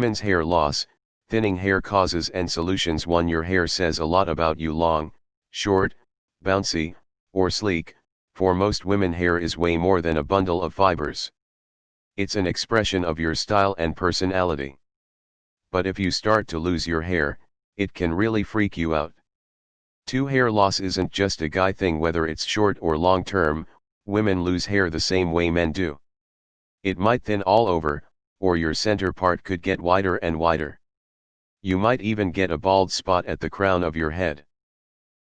women's hair loss, thinning hair causes and solutions. 1. Your hair says a lot about you: long, short, bouncy, or sleek. For most women, hair is way more than a bundle of fibers. It's an expression of your style and personality. But if you start to lose your hair, it can really freak you out. 2. Hair loss isn't just a guy thing. Whether it's short or long term, women lose hair the same way men do. It might thin all over, or your center part could get wider and wider. You might even get a bald spot at the crown of your head.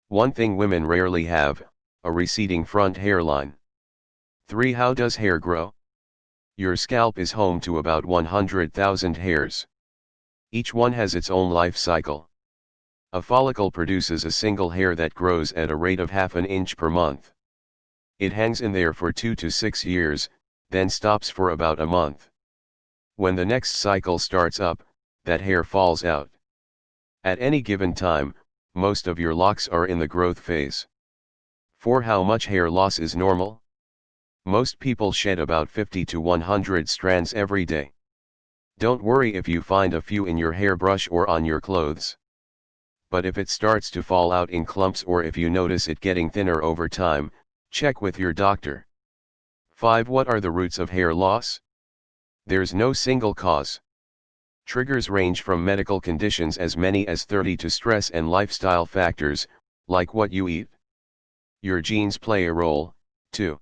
One thing women rarely have: a receding front hairline. 3. How does hair grow? Your scalp is home to about 100,000 hairs. Each one has its own life cycle. A follicle produces a single hair that grows at a rate of ½ inch per month. It hangs in there for 2 to 6 years, then stops for about a month. When the next cycle starts up, that hair falls out. At any given time, most of your locks are in the growth phase. 4. How much hair loss is normal? Most people shed about 50 to 100 strands every day. Don't worry if you find a few in your hairbrush or on your clothes. But if it starts to fall out in clumps, or if you notice it getting thinner over time, check with your doctor. 5. What are the roots of hair loss? There's no single cause. Triggers range from medical conditions as many as 30 to stress and lifestyle factors, like what you eat. Your genes play a role, too.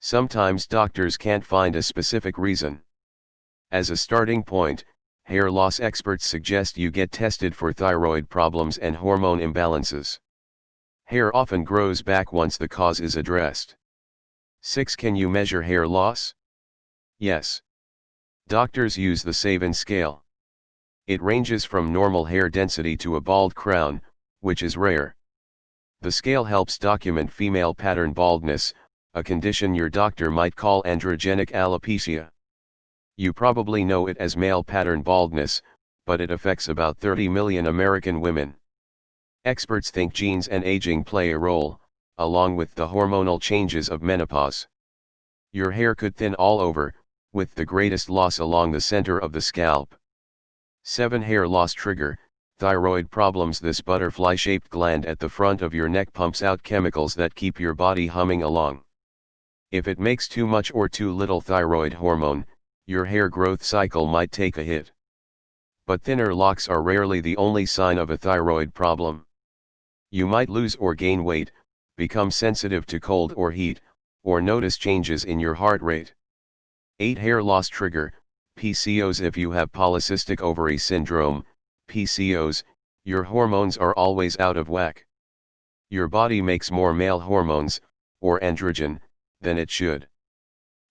Sometimes doctors can't find a specific reason. As a starting point, hair loss experts suggest you get tested for thyroid problems and hormone imbalances. Hair often grows back once the cause is addressed. 6. Can you measure hair loss? Yes. Doctors use the Savin scale. It ranges from normal hair density to a bald crown, which is rare. The scale helps document female pattern baldness, a condition your doctor might call androgenic alopecia. You probably know it as male pattern baldness, but it affects about 30 million American women. Experts think genes and aging play a role, along with the hormonal changes of menopause. Your hair could thin all over, with the greatest loss along the center of the scalp. 7. Hair loss trigger: thyroid problems. This butterfly-shaped gland at the front of your neck pumps out chemicals that keep your body humming along. If it makes too much or too little thyroid hormone, your hair growth cycle might take a hit. But thinner locks are rarely the only sign of a thyroid problem. You might lose or gain weight, become sensitive to cold or heat, or notice changes in your heart rate. 8. Hair loss trigger: PCOS. If you have polycystic ovary syndrome, PCOS, your hormones are always out of whack. Your body makes more male hormones, or androgen, than it should.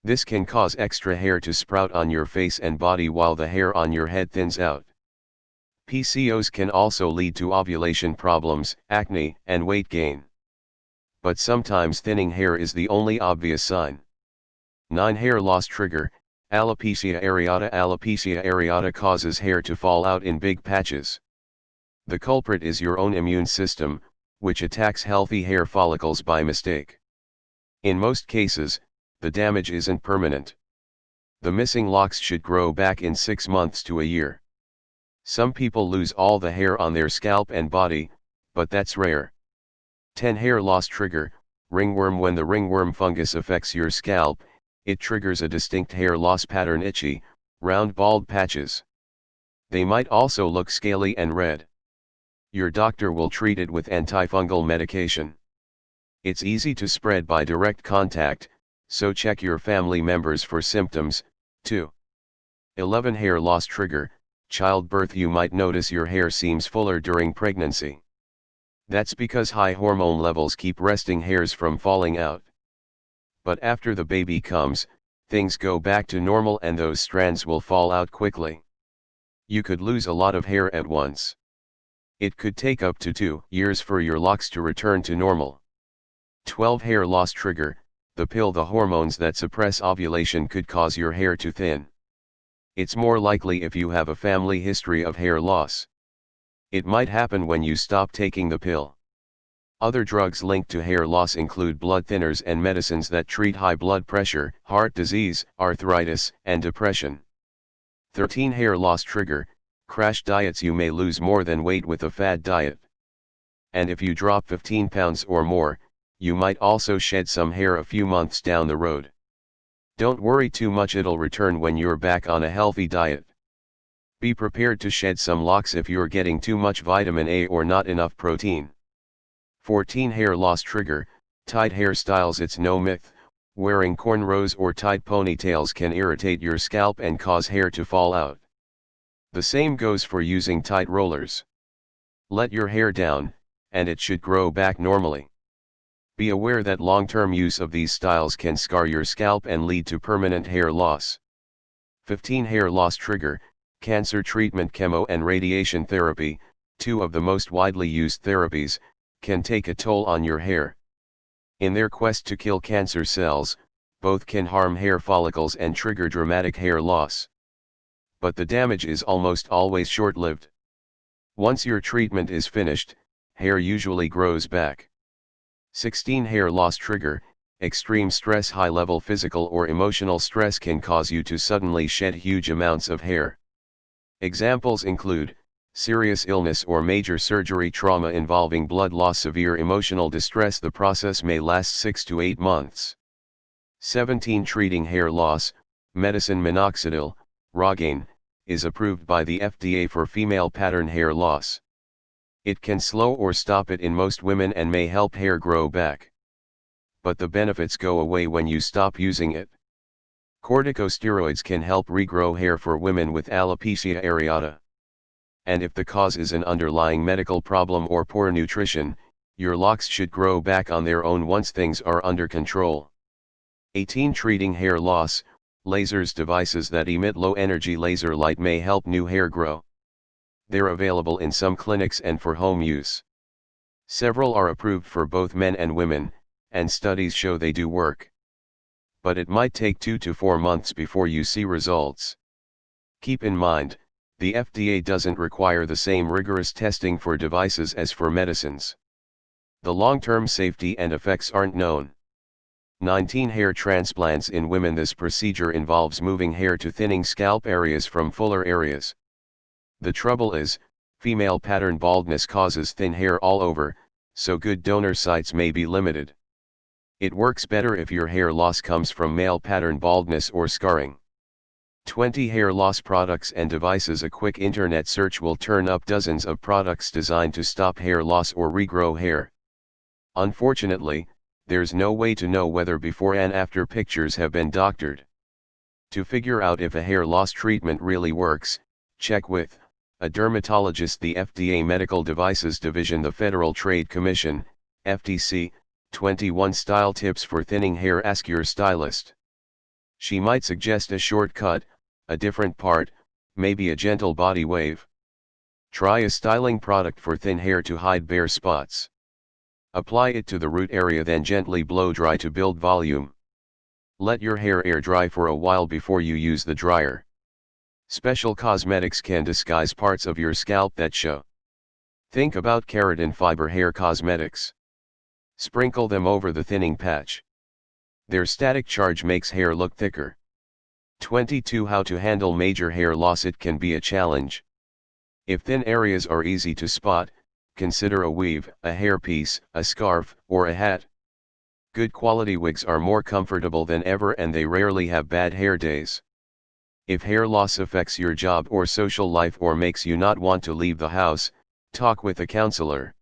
This can cause extra hair to sprout on your face and body while the hair on your head thins out. PCOS can also lead to ovulation problems, acne, and weight gain. But sometimes thinning hair is the only obvious sign. 9. Hair loss trigger: alopecia areata. Alopecia areata causes hair to fall out in big patches. The culprit is your own immune system, which attacks healthy hair follicles by mistake. In most cases, the damage isn't permanent. The missing locks should grow back in 6 months to a year. Some people lose all the hair on their scalp and body, but that's rare. 10. Hair loss trigger: ringworm. When the ringworm fungus affects your scalp, it triggers a distinct hair loss pattern: itchy, round bald patches. They might also look scaly and red. Your doctor will treat it with antifungal medication. It's easy to spread by direct contact, so check your family members for symptoms, too. 11. Hair loss trigger: childbirth. You might notice your hair seems fuller during pregnancy. That's because high hormone levels keep resting hairs from falling out. But after the baby comes, things go back to normal and those strands will fall out quickly. You could lose a lot of hair at once. It could take up to 2 years for your locks to return to normal. 12. Hair loss trigger: the pill. The hormones that suppress ovulation could cause your hair to thin. It's more likely if you have a family history of hair loss. It might happen when you stop taking the pill. Other drugs linked to hair loss include blood thinners and medicines that treat high blood pressure, heart disease, arthritis, and depression. 13 Hair loss trigger. Crash diets. You may lose more than weight with a fad diet. And if you drop 15 pounds or more, you might also shed some hair a few months down the road. Don't worry too much, it'll return when you're back on a healthy diet. Be prepared to shed some locks if you're getting too much vitamin A or not enough protein. 14 Hair loss trigger. Tight hairstyles. It's no myth, wearing cornrows or tight ponytails can irritate your scalp and cause hair to fall out. The same goes for using tight rollers. Let your hair down, and it should grow back normally. Be aware that long-term use of these styles can scar your scalp and lead to permanent hair loss. 15 Hair loss trigger. Cancer treatment. Chemo and radiation therapy, two of the most widely used therapies, can take a toll on your hair. In their quest to kill cancer cells, both can harm hair follicles and trigger dramatic hair loss. But the damage is almost always short-lived. Once your treatment is finished, hair usually grows back. 16 Hair loss trigger. Extreme stress. High-level physical or emotional stress can cause you to suddenly shed huge amounts of hair. Examples include serious illness or major surgery, trauma involving blood loss, severe emotional distress. The process may last 6 to 8 months. 17 Treating hair loss. Medicine minoxidil, Rogaine, is approved by the FDA for female pattern hair loss. It can slow or stop it in most women and may help hair grow back. But the benefits go away when you stop using it. Corticosteroids can help regrow hair for women with alopecia areata. And if the cause is an underlying medical problem or poor nutrition, your locks should grow back on their own once things are under control. 18 Treating hair loss. Lasers. Devices that emit low-energy laser light may help new hair grow. They're available in some clinics and for home use. Several are approved for both men and women, and studies show they do work. But it might take 2 to 4 months before you see results. Keep in mind, the FDA doesn't require the same rigorous testing for devices as for medicines. The long-term safety and effects aren't known. 19 Hair transplants in women. This procedure involves moving hair to thinning scalp areas from fuller areas. The trouble is, female pattern baldness causes thin hair all over, so good donor sites may be limited. It works better if your hair loss comes from male pattern baldness or scarring. 20 Hair loss products and devices. A quick internet search will turn up dozens of products designed to stop hair loss or regrow hair. Unfortunately, there's no way to know whether before and after pictures have been doctored. To figure out if a hair loss treatment really works, check with a dermatologist. The FDA Medical Devices Division. The Federal Trade Commission, FTC. 21 Style tips for thinning hair. Ask your stylist. She might suggest a shortcut, a different part, maybe a gentle body wave. Try a styling product for thin hair to hide bare spots. Apply it to the root area, then gently blow dry to build volume. Let your hair air dry for a while before you use the dryer. Special cosmetics can disguise parts of your scalp that show. Think about keratin fiber hair cosmetics. Sprinkle them over the thinning patch. Their static charge makes hair look thicker. 22 How to handle major hair loss. It can be a challenge. If thin areas are easy to spot, consider a weave, a hairpiece, a scarf, or a hat. Good quality wigs are more comfortable than ever and they rarely have bad hair days. If hair loss affects your job or social life or makes you not want to leave the house, talk with a counselor.